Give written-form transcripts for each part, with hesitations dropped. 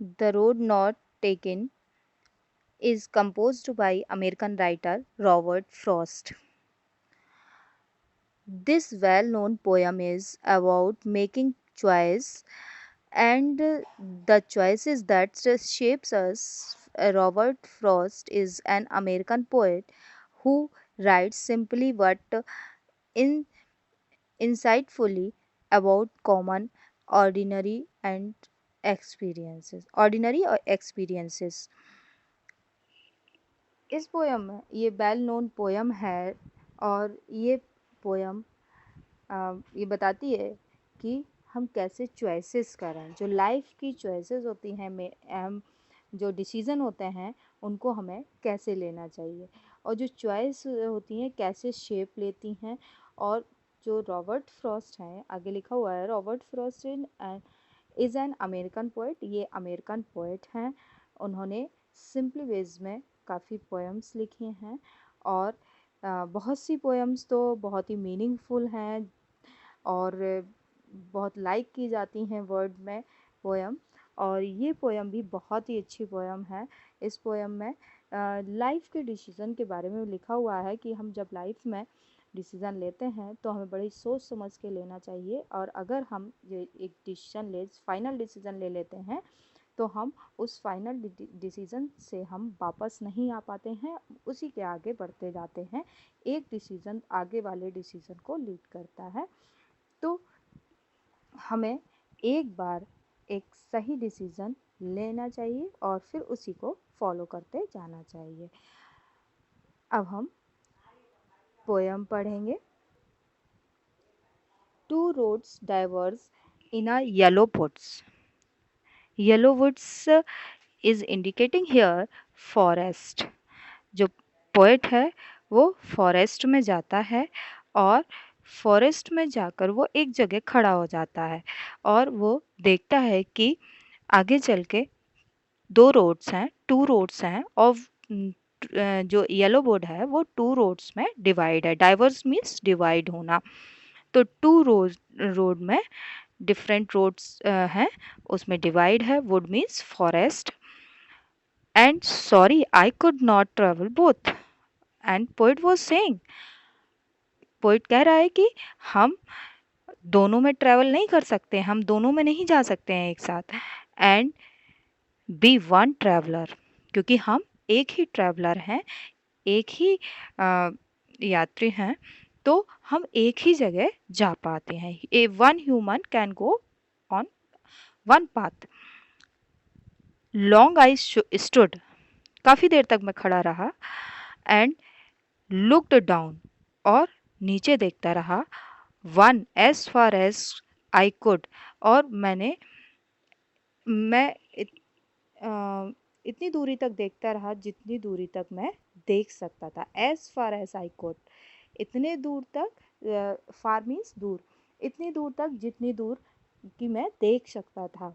The Road Not Taken is composed by American writer Robert Frost. This well-known poem is about making choice and the choices that shapes us. Robert Frost is an American poet who writes simply but in insightfully about common ordinary experiences. इस poem में ये well known poem है और ये poem ये बताती है कि हम कैसे चॉइसेस करें। जो लाइफ की चॉइसेस होती हैं में हम जो डिसीज़न होते हैं उनको हमें कैसे लेना चाहिए और जो चॉइस होती हैं कैसे शेप लेती हैं। और जो रॉबर्ट फ्रॉस्ट हैं, आगे लिखा हुआ है Robert Frost is an American poet. ये अमेरिकन पोएट हैं। उन्होंने सिंपली वेज में काफ़ी पोएम्स लिखी हैं और बहुत सी पोएम्स तो बहुत ही मीनिंगफुल हैं और बहुत लाइक की जाती हैं वर्ल्ड में पोएम। और ये पोएम भी बहुत ही अच्छी पोएम है। इस पोएम में लाइफ के डिसीज़न के बारे में लिखा हुआ है कि हम जब लाइफ में डिसीज़न लेते हैं तो हमें बड़ी सोच समझ के लेना चाहिए और अगर हम ये एक फाइनल डिसीज़न ले लेते हैं तो हम उस फाइनल डिसीज़न से हम वापस नहीं आ पाते हैं, उसी के आगे बढ़ते जाते हैं। एक डिसीज़न आगे वाले डिसीज़न को लीड करता है। तो हमें एक बार एक सही डिसीज़न लेना चाहिए और फिर उसी को फॉलो करते जाना चाहिए। अब हम पोएम पढ़ेंगे। Two roads diverge in a yellow woods. Yellow woods is indicating here forest. जो पोएट है वो फॉरेस्ट में जाता है और फॉरेस्ट में जाकर वो एक जगह खड़ा हो जाता है और वो देखता है कि आगे चल के टू रोड्स हैं और जो येलो बोर्ड है वो टू रोड्स में डिवाइड है। डाइवर्स मीन्स डिवाइड होना। तो टू रोड में डिफरेंट रोड्स हैं, उसमें डिवाइड है। Would means forest and sorry I could not travel both and poet was saying, poet कह रहा है कि हम दोनों में ट्रैवल नहीं कर सकते, हम दोनों में नहीं जा सकते हैं एक साथ। एंड बी वन ट्रैवलर, क्योंकि हम एक ही ट्रैवलर हैं, एक ही यात्री हैं, तो हम एक ही जगह जा पाते हैं। A one human can go on one path. Long I stood, काफ़ी देर तक मैं खड़ा रहा। एंड लुक्ड डाउन, और नीचे देखता रहा। One as far as I could, और मैं इतनी दूरी तक देखता रहा जितनी दूरी तक मैं देख सकता था। As far as I could, इतने दूर तक, फार मीन्स दूर, इतनी दूर तक जितनी दूर कि मैं देख सकता था।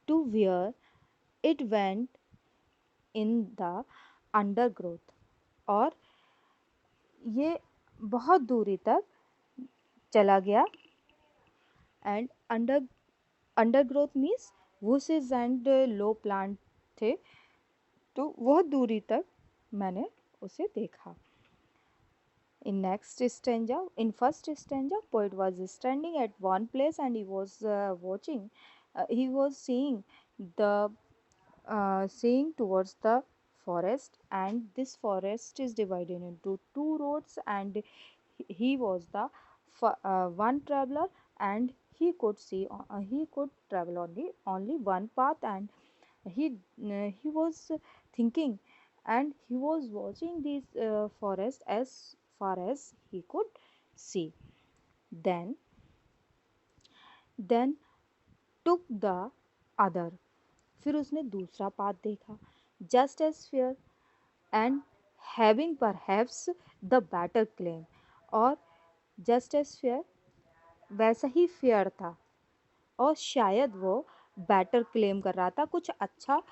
To where it went in the undergrowth, और ये बहुत दूरी तक चला गया। And undergrowth means bushes and low plant थे, तो वह दूरी तक मैंने उसे देखा। In first stanza, poet was standing at one place and he was he was seeing towards the forest, and this forest is divided into two roads, and he was the one traveler, and he could travel only one path, and he was thinking, and he was watching this forest as far as he could see. Then took the other, फिर उसने दूसरा path देखा। Just as fair and having perhaps the better claim, और just as fair वैसा ही fair था और शायद वो बेटर क्लेम कर रहा था, कुछ अच्छा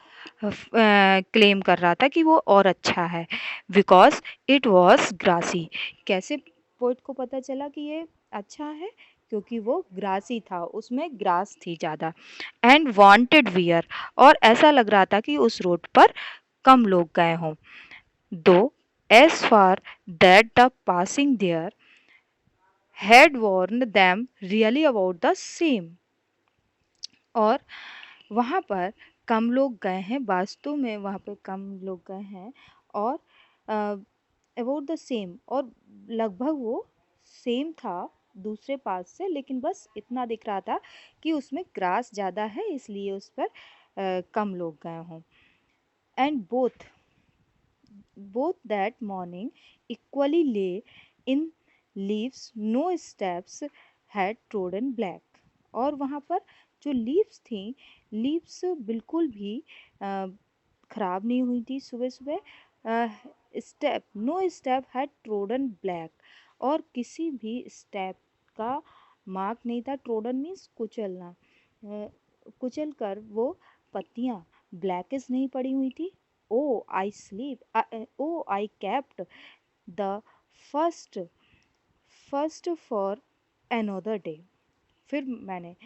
क्लेम कर रहा था कि वो और अच्छा है। बिकॉज इट वॉज ग्रासी, कैसे पोइट को पता चला कि ये अच्छा है? क्योंकि वो ग्रासी था, उसमें ग्रास थी ज़्यादा। एंड वांटेड वियर, और ऐसा लग रहा था कि उस रोड पर कम लोग गए हों। Though as far that the passing there had warned them really about the same, और वहाँ पर कम लोग गए हैं, वास्तव में वहाँ पे कम लोग गए हैं, और अबाउट द सेम, और लगभग वो सेम था दूसरे पास से, लेकिन बस इतना दिख रहा था कि उसमें ग्रास ज़्यादा है, इसलिए उस पर कम लोग गए हों। And both that morning equally lay in leaves, no steps had trodden black, और वहाँ पर जो लीव्स थी, लीव्स बिल्कुल भी खराब नहीं हुई थी सुबह सुबह। Step no step had trodden black, और किसी भी स्टेप का मार्क नहीं था। ट्रोडन मीन्स कुचलना, कुचल कर वो पत्तियाँ ब्लैकिश नहीं पड़ी हुई थी। Oh I sleep, oh I kept the first first for another day. फिर मैंने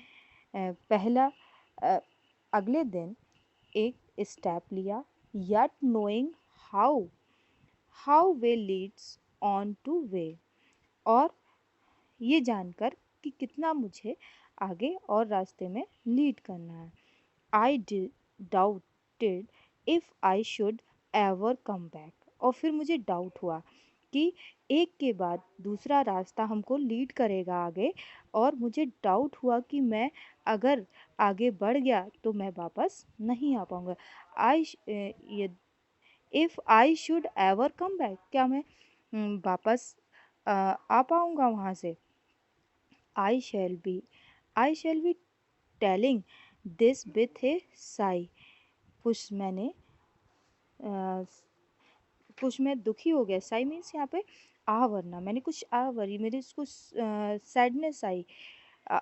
पहला अ, अगले दिन एक स्टेप लिया, yet knowing how how way leads on to way, और ये जानकर कि कितना मुझे आगे और रास्ते में लीड करना है। आई doubted if I should ever come back, और फिर मुझे डाउट हुआ कि एक के बाद दूसरा रास्ता हमको लीड करेगा आगे, और मुझे डाउट हुआ कि मैं अगर आगे बढ़ गया तो मैं वापस नहीं आ पाऊँगा। आई ये if I should ever come back, क्या मैं वापस आ पाऊँगा वहाँ से। I shall be I shall be telling this with a sigh, कुछ मैंने अ, कुछ मैं दुखी हो गया। साई मीन्स यहाँ पे आवरना, मैंने कुछ आवरी, मेरे कुछ सैडनेस आई।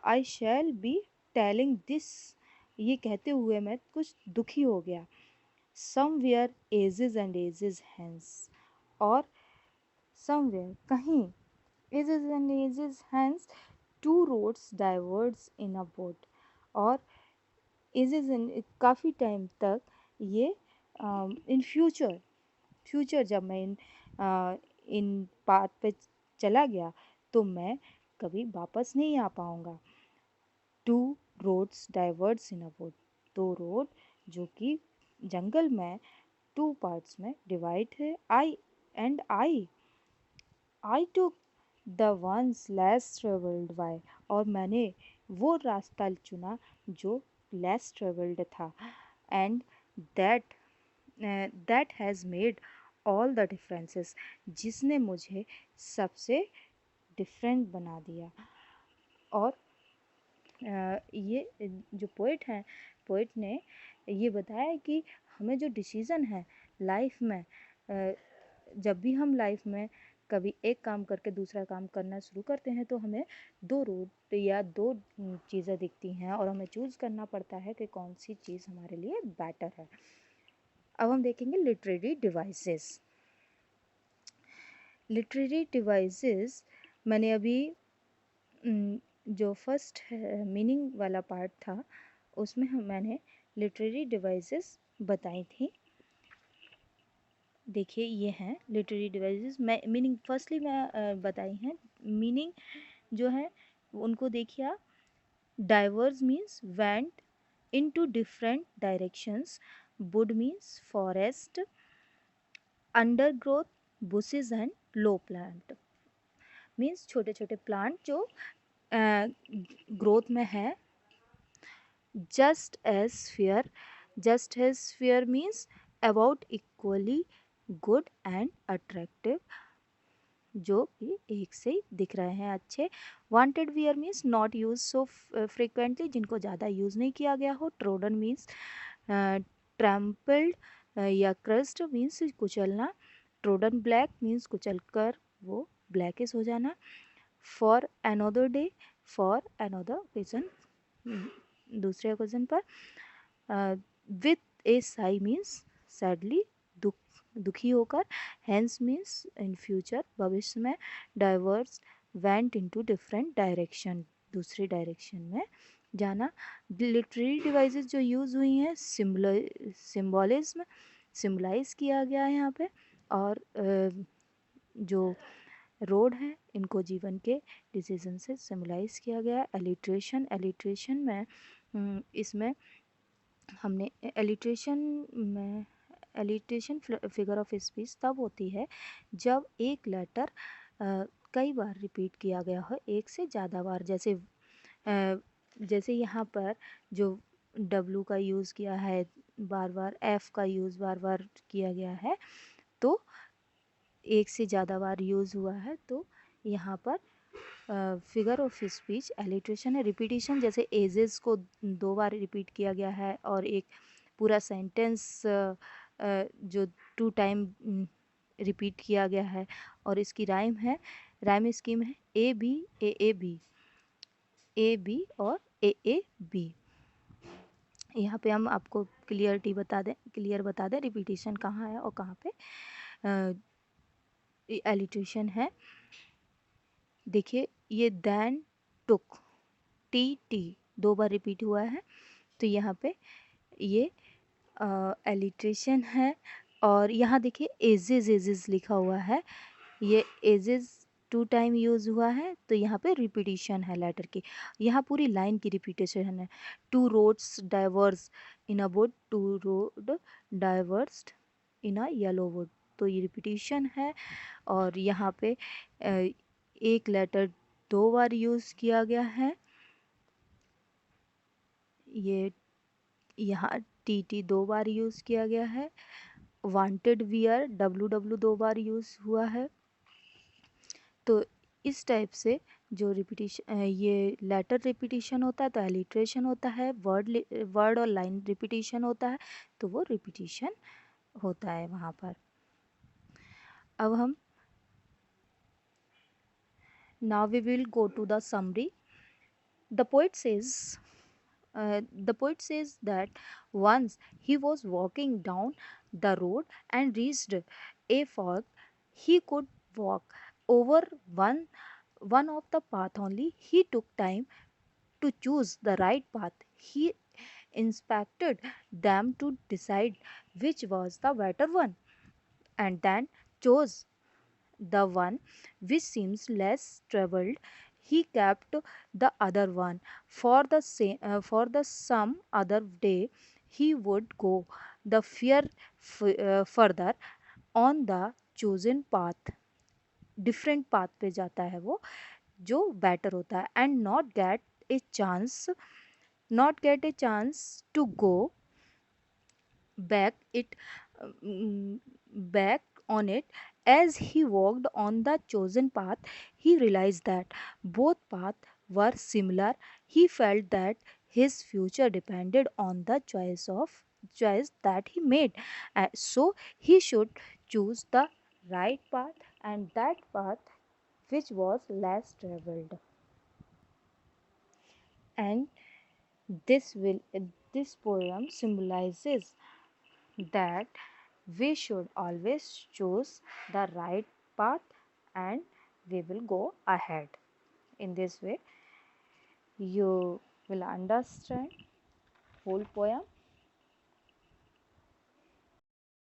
I shall be telling this, ये कहते हुए मैं कुछ दुखी हो गया। Somewhere ages and ages hence, और समवेयर कहीं, ages and ages hence two roads diverged in a boat, और एजेस इन काफ़ी टाइम तक ये इन फ्यूचर जब मैं इन पाथ पे चला गया तो मैं कभी वापस नहीं आ पाऊँगा। Two roads diverts in a wood, दो रोड जो कि जंगल में टू पार्ट्स में डिवाइड है। I took the ones less travelled by, और मैंने वो रास्ता चुना जो लेस ट्रेवल्ड था। And that that has made all the differences, जिसने मुझे सबसे डिफरेंट बना दिया। और ये जो पोइट हैं, पोइट ने ये बताया कि हमें जो डिसीज़न है लाइफ में, जब भी हम लाइफ में कभी एक काम करके दूसरा काम करना शुरू करते हैं तो हमें दो रूट या दो चीज़ें दिखती हैं, और हमें चूज़ करना पड़ता है कि कौन सी चीज़ हमारे लिए बेटर है। अब हम देखेंगे लिटरेरी डिवाइसेस। लिटरेरी डिवाइसेस मैंने अभी जो फर्स्ट मीनिंग वाला पार्ट था उसमें मैंने लिटरेरी डिवाइसेस बताई थी। देखिए ये हैं लिटरेरी डिवाइसेस, मैं मीनिंग फर्स्टली मैं बताई हैं। मीनिंग जो है उनको देखिए आप। Diverged means went into different directions, wood means forest, undergrowth bushes and low plant means छोटे छोटे प्लांट जो ग्रोथ में है। Just as fair means about equally good and attractive, जो कि एक से ही दिख रहे हैं अच्छे। Wanted wear means not use so frequently, जिनको ज़्यादा यूज़ नहीं किया गया हो। ट्रोडन मीन्स ट्रैम्पल्ड या क्रस्ट मीन्स कुचलना। ट्रोडन ब्लैक मीन्स कुचल कर वो ब्लैकिश हो जाना। For another day, for another occasion, दूसरे ओकेजन पर। With a sigh means sadly, दुखी होकर। हेंस मीन्स इन फ्यूचर, भविष्य में। Diverse went into different direction, दूसरी डायरेक्शन में जाना। लिटरेरी डिवाइसेस जो यूज़ हुई हैं, सिम्बोलिज्म सिम्बलाइज किया गया है यहाँ पे, और जो रोड है इनको जीवन के डिसीजन से सिम्बलाइज किया गया है। एलिट्रेशन, एलिट्रेशन में इसमें हमने एलिट्रेशन फिगर ऑफ स्पीच तब होती है जब एक लेटर कई बार रिपीट किया गया हो, एक से ज़्यादा बार। जैसे यहाँ पर जो W का यूज़ किया है बार बार, F का यूज़ बार बार किया गया है, तो एक से ज़्यादा बार यूज़ हुआ है, तो यहाँ पर फिगर ऑफ स्पीच एलिट्रेशन है। रिपीटिशन, जैसे एजेस को 2 बार रिपीट किया गया है और एक पूरा सेंटेंस जो 2 टाइम रिपीट किया गया है, और इसकी राइम स्कीम है A B A A B, A B और ए ए बी। यहाँ पे हम आपको क्लियर बता दें रिपीटिशन कहाँ है और कहाँ पे एलिट्रेशन है। देखिए ये देन टुक, टी 2 बार रिपीट हुआ है, तो यहाँ पे ये एलिट्रेशन है। और यहाँ देखिए एजेस लिखा हुआ है, ये एजेस 2 टाइम यूज़ हुआ है, तो यहाँ पे रिपीटिशन है लेटर की। यहाँ पूरी लाइन की रिपीटेशन है। 2 roads diverged in a wood, 2 road diverged in a yellow wood, तो ये रिपीटिशन है। और यहाँ पे एक लेटर 2 बार यूज़ किया गया है, ये यहाँ टी 2 बार यूज़ किया गया है। वांटेड वियर W 2 बार यूज़ हुआ है। तो इस टाइप से जो रिपीटिशन, ये लेटर रिपीटिशन होता है तो एलिट्रेशन होता है, वर्ड और लाइन रिपीटिशन होता है तो वो रिपीटिशन होता है वहाँ पर। अब हम now we will go to the summary. The poet says, the poet says that once he was walking down the road and reached a fork. He could walk over one of the path only. He took time to choose the right path. He inspected them to decide which was the better one, and then chose the one which seems less troubled. He kept the other one for the some other day. He would go the further on the chosen path. Different path पे जाता है वो जो better होता है, and not get a chance to go back it back on it. As he walked on the chosen path, he realized that both paths were similar. He felt that his future depended on the choice that he made. So he should choose the right path, and that path which was less traveled. And this will this poem symbolizes that we should always choose the right path and we will go ahead. In this way, you will understand whole poem